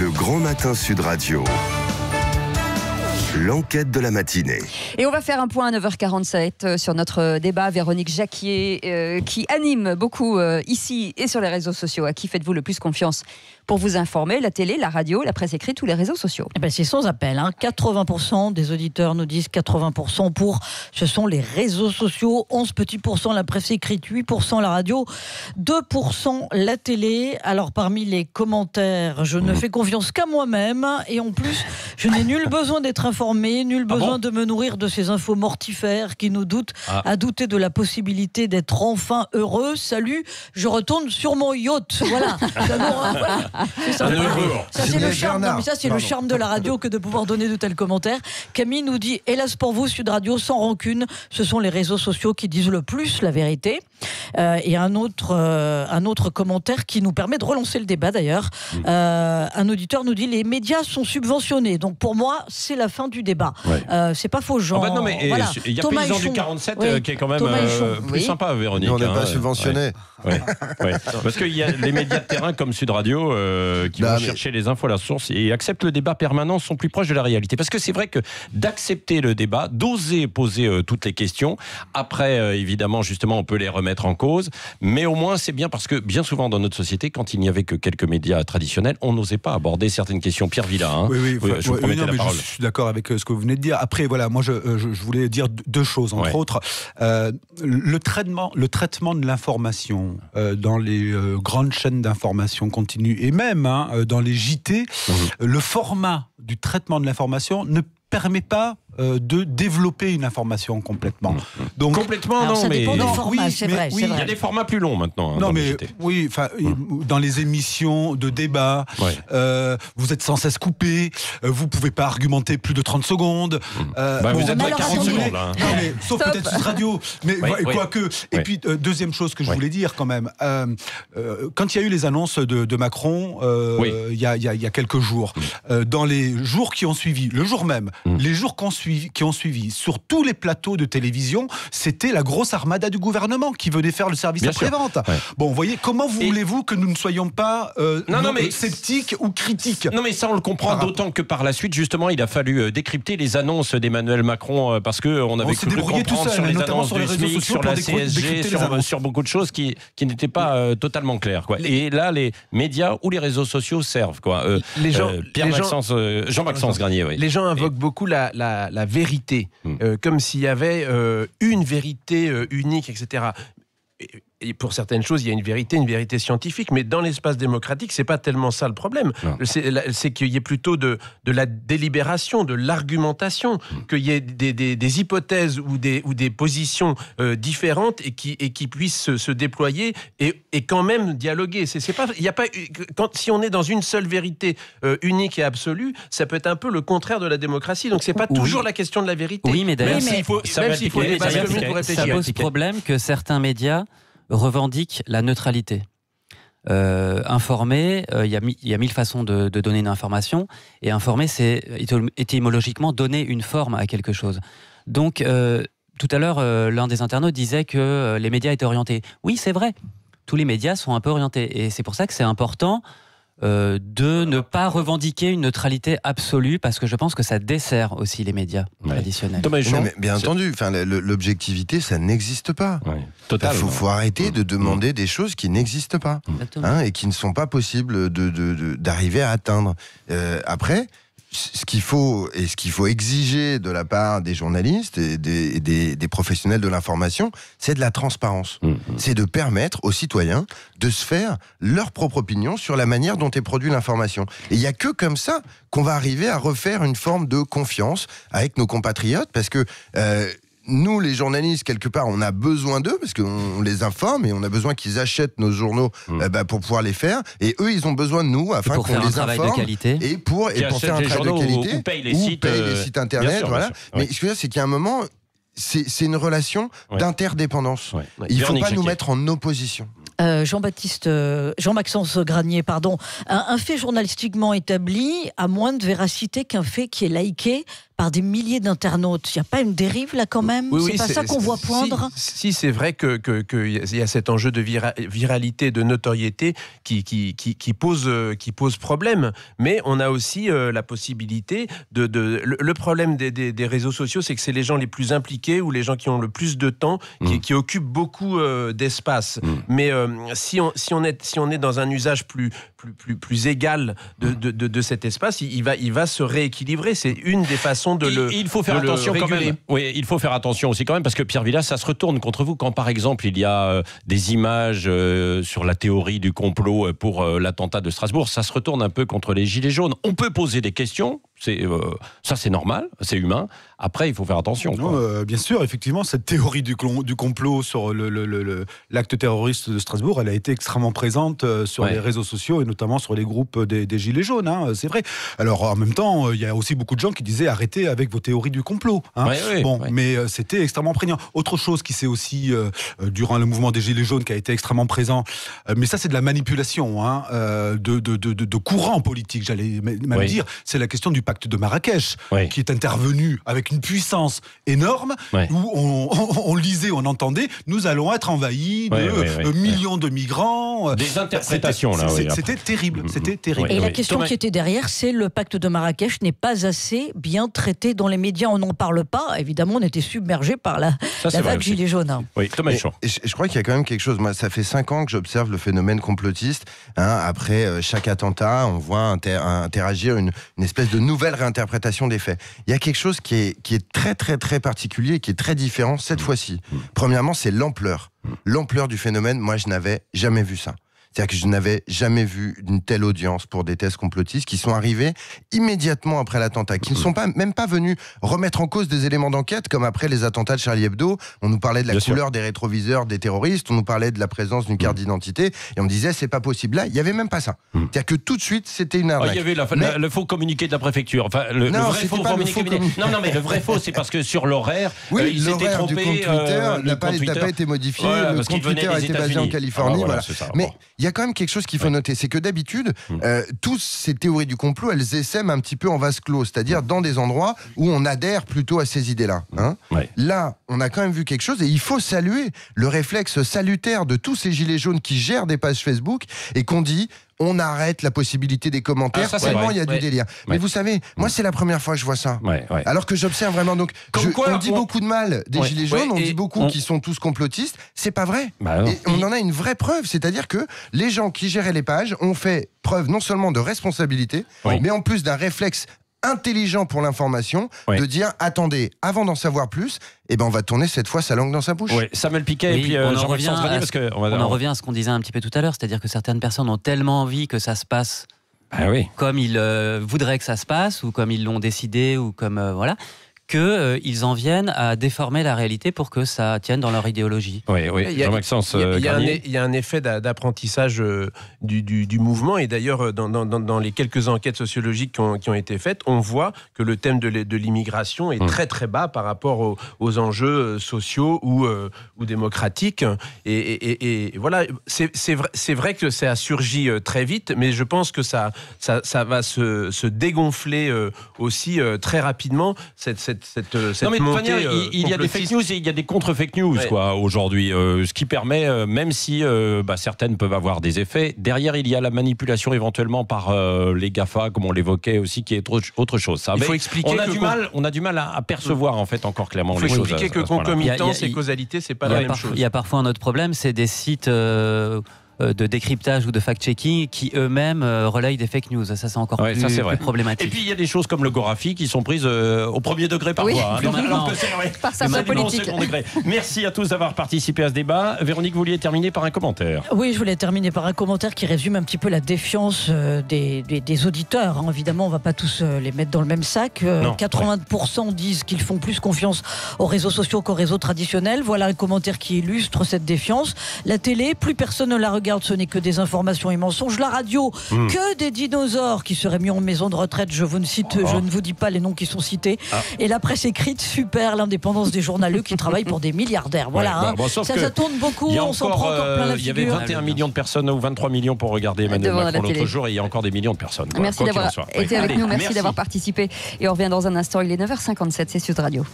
Le Grand Matin Sud Radio. L'enquête de la matinée. Et on va faire un point à 9h47 sur notre débat. Véronique Jacquier, qui anime beaucoup ici et sur les réseaux sociaux. À qui faites-vous le plus confiance pour vous informer? La télé, la radio, la presse écrite ou les réseaux sociaux? C'est sans appel. 80% des auditeurs nous disent 80% pour. Ce sont les réseaux sociaux. 11 petits pourcents la presse écrite, 8% la radio, 2% la télé. Alors parmi les commentaires, je ne fais confiance qu'à moi-même. Et en plus, je n'ai nul besoin d'être informé, nul besoin de me nourrir de ces infos mortifères qui nous doutent à douter de la possibilité d'être enfin heureux. Salut, je retourne sur mon yacht. Voilà. Ça, c'est le charme. Non, mais ça, c'est le charme de la radio que de pouvoir donner de tels commentaires. Camille nous dit, hélas pour vous, Sud Radio, sans rancune, ce sont les réseaux sociaux qui disent le plus la vérité. Et un autre commentaire qui nous permet de relancer le débat d'ailleurs. Un auditeur nous dit, les médias sont subventionnés. Donc pour moi, c'est la fin du débat. C'est pas faux, Jean. Non, mais voilà. Il y a Paysan du 47 qui est quand même plus sympa, Véronique. Mais on n'est pas subventionné. Parce qu'il y a les médias de terrain comme Sud Radio qui vont chercher les infos à la source et acceptent le débat permanent, sont plus proches de la réalité. Parce que c'est vrai que d'accepter le débat, d'oser poser toutes les questions, après évidemment justement on peut les remettre en cause, mais au moins c'est bien parce que bien souvent dans notre société, quand il n'y avait que quelques médias traditionnels, on n'osait pas aborder certaines questions. Pierre Villa, je suis d'accord avec ce que vous venez de dire. Après voilà, moi je voulais dire deux choses entre autres. Le traitement de l'information dans les grandes chaînes d'information continue et même dans les JT, le format du traitement de l'information ne permet pas de développer une information complètement. Donc, complètement, alors, non, ça mais dépend des formats, c'est vrai. Il y a des formats plus longs maintenant. Non, mais dans les émissions de débat, vous êtes sans cesse coupé, vous pouvez pas argumenter plus de 30 secondes. Vous êtes à 40 secondes. Non, mais, sauf peut-être Sud Radio. Mais quoique. Et puis, deuxième chose que je voulais dire quand même, quand il y a eu les annonces de Macron, il y a quelques jours, dans les jours qui ont suivi, le jour même, les jours qui ont suivi, sur tous les plateaux de télévision, c'était la grosse armada du gouvernement qui venait faire le service après-vente. Bon, vous voyez, comment voulez-vous que nous ne soyons pas sceptiques ou critiques? Non, mais ça, on le comprend d'autant que par la suite, justement, il a fallu décrypter les annonces d'Emmanuel Macron parce qu'on avait cru comprendre sur les annonces du SMIC, sur la CSG, sur beaucoup de choses qui n'étaient pas totalement claires. Et là, les médias ou les réseaux sociaux servent. Jean-Maxence Granier. Les gens invoquent beaucoup la vérité, comme s'il y avait une vérité unique, etc. Et pour certaines choses, il y a une vérité scientifique, mais dans l'espace démocratique, c'est pas tellement ça le problème. C'est qu'il y ait plutôt de la délibération, de l'argumentation, qu'il y ait des hypothèses ou des positions différentes et qui puissent se déployer et quand même dialoguer. Si on est dans une seule vérité unique et absolue, ça peut être un peu le contraire de la démocratie. Donc c'est pas toujours la question de la vérité. Oui, mais d'ailleurs, ça pose problème que certains médias revendique la neutralité. Informer, il y a mille façons de donner une information, et informer, c'est étymologiquement donner une forme à quelque chose. Donc, tout à l'heure, l'un des internautes disait que les médias étaient orientés. Oui, c'est vrai, tous les médias sont un peu orientés, et c'est pour ça que c'est important de ne pas revendiquer une neutralité absolue, parce que je pense que ça dessert aussi les médias traditionnels. Mais bien entendu, l'objectivité, ça n'existe pas. Il faut arrêter de demander des choses qui n'existent pas et qui ne sont pas possibles d'arriver à atteindre. Après, ce qu'il faut exiger de la part des journalistes et des professionnels de l'information, c'est de la transparence. C'est de permettre aux citoyens de se faire leur propre opinion sur la manière dont est produite l'information. Et il n'y a que comme ça qu'on va arriver à refaire une forme de confiance avec nos compatriotes, parce que nous, les journalistes, quelque part, on a besoin d'eux parce qu'on les informe et on a besoin qu'ils achètent nos journaux pour pouvoir les faire. Et eux, ils ont besoin de nous afin qu'on les informe de qualité. et pour faire un travail de qualité. Ou paye les sites internet. Sûr, voilà. Mais ce que je veux dire, c'est qu'il y a un moment, c'est une relation d'interdépendance. Il ne faut pas nous mettre en opposition. Jean-Maxence Granier, pardon. Un fait journalistiquement établi a moins de véracité qu'un fait qui est liké par des milliers d'internautes. Il n'y a pas une dérive là quand même? C'est pas ça qu'on voit poindre? Si, c'est vrai qu'il y a cet enjeu de viralité, de notoriété qui pose problème. Mais on a aussi la possibilité le problème des réseaux sociaux, c'est que c'est les gens les plus impliqués ou les gens qui ont le plus de temps qui occupent beaucoup d'espace. Mais si on est dans un usage plus égal de cet espace, il va se rééquilibrer. C'est une des façons de le il faut faire attention quand même. Oui, il faut faire attention aussi quand même, parce que Pierre Villas, ça se retourne contre vous quand, par exemple, il y a des images sur la théorie du complot pour l'attentat de Strasbourg. Ça se retourne un peu contre les gilets jaunes. On peut poser des questions. Ça, c'est normal, c'est humain. Après, il faut faire attention. Bien sûr, effectivement, cette théorie du complot sur l'acte terroriste de Strasbourg, elle a été extrêmement présente sur les réseaux sociaux et notamment sur les groupes des Gilets jaunes. C'est vrai. Alors, en même temps, il y a aussi beaucoup de gens qui disaient arrêtez avec vos théories du complot. Mais c'était extrêmement prégnant. Autre chose qui s'est aussi, durant le mouvement des Gilets jaunes, qui a été extrêmement présent, mais ça, c'est de la manipulation de courants politiques, j'allais même dire. C'est la question du pacte de Marrakech, qui est intervenu avec une puissance énorme, où on lisait, on entendait, nous allons être envahis de millions de migrants. Des interprétations, c'était terrible. C'était terrible. Et la question qui était derrière, c'est le pacte de Marrakech n'est pas assez bien traité dans les médias. On n'en parle pas. Évidemment, on était submergé par la vague Gilets jaunes. Oui, Thomas Chon. Je crois qu'il y a quand même quelque chose. Moi, ça fait 5 ans que j'observe le phénomène complotiste. Après chaque attentat, on voit interagir une espèce de nouvelle réinterprétation des faits. Il y a quelque chose qui est très très très particulier, qui est très différent cette fois-ci. Premièrement, c'est l'ampleur. L'ampleur du phénomène, moi je n'avais jamais vu ça. C'est-à-dire que je n'avais jamais vu une telle audience pour des thèses complotistes qui sont arrivés immédiatement après l'attentat, qui ne sont même pas venus remettre en cause des éléments d'enquête, comme après les attentats de Charlie Hebdo. On nous parlait de la couleur des rétroviseurs des terroristes, on nous parlait de la présence d'une carte d'identité, et on disait c'est pas possible. Là, il n'y avait même pas ça. C'est-à-dire que tout de suite, c'était une arnaque. Il y avait le faux communiqué de la préfecture. Enfin, le vrai faux communiqué. Non, mais le vrai faux, c'est parce que sur l'horaire, il s'était trompé. Du compte Twitter n'a pas été modifié. Le compte Twitter a été basé en Californie. Mais il y a quand même quelque chose qu'il faut noter, c'est que d'habitude, toutes ces théories du complot, elles essaiment un petit peu en vase clos, c'est-à-dire dans des endroits où on adhère plutôt à ces idées-là. Là, on a quand même vu quelque chose, et il faut saluer le réflexe salutaire de tous ces gilets jaunes qui gèrent des pages Facebook et qu'on dit on arrête la possibilité des commentaires, tellement il y a du délire. Mais vous savez, moi c'est la première fois que je vois ça. Alors que j'observe vraiment, donc on dit beaucoup de mal des gilets jaunes, on dit beaucoup qu'ils sont tous complotistes, c'est pas vrai. Et on en a une vraie preuve, c'est-à-dire que les gens qui géraient les pages ont fait preuve non seulement de responsabilité, mais en plus d'un réflexe intelligent pour l'information, de dire attendez, avant d'en savoir plus, on va tourner cette fois sa langue dans sa bouche. Samuel Piquet, et puis on en revient à ce qu'on disait un petit peu tout à l'heure, c'est-à-dire que certaines personnes ont tellement envie que ça se passe comme ils voudraient que ça se passe, ou comme ils l'ont décidé, ou comme qu'ils en viennent à déformer la réalité pour que ça tienne dans leur idéologie. Il y a un effet d'apprentissage du mouvement, et d'ailleurs dans les quelques enquêtes sociologiques qui ont été faites, on voit que le thème de l'immigration est très très bas par rapport aux enjeux sociaux ou démocratiques. Et voilà, c'est vrai que ça a surgi très vite, mais je pense que ça va se dégonfler aussi très rapidement, cette montée. Il y a des fake news et il y a des contre-fake news aujourd'hui, ce qui permet, même si certaines peuvent avoir des effets, derrière il y a la manipulation éventuellement par les GAFA, comme on l'évoquait aussi, qui est autre chose. Il faut expliquer on a du mal à percevoir en fait encore clairement les choses. Il faut expliquer que concomitance et causalité, c'est pas la même chose. Il y a parfois un autre problème, c'est des sites de décryptage ou de fact-checking qui eux-mêmes relayent des fake news. Ça, c'est encore plus problématique. Et puis, il y a des choses comme le Gorafi qui sont prises au premier degré parfois. Par sa voix politique. Merci à tous d'avoir participé à ce débat. Véronique, vous vouliez terminer par un commentaire. Oui, je voulais terminer par un commentaire qui résume un petit peu la défiance des auditeurs. Évidemment, on ne va pas tous les mettre dans le même sac. 80% disent qu'ils font plus confiance aux réseaux sociaux qu'aux réseaux traditionnels. Voilà un commentaire qui illustre cette défiance. La télé, plus personne ne la regarde regarde, ce n'est que des informations et mensonges. La radio, que des dinosaures qui seraient mis en maison de retraite. Je ne vous dis pas les noms qui sont cités. Et la presse écrite, super, l'indépendance des journaleux qui travaillent pour des milliardaires. Voilà, ça tourne beaucoup, on s'en prend encore plein la figure. Il y avait 21 millions de personnes ou 23 millions pour regarder Emmanuel Macron l'autre jour, et il y a encore des millions de personnes. Merci d'avoir été avec nous, merci d'avoir participé. Et on revient dans un instant, il est 9h57, c'est Sud Radio.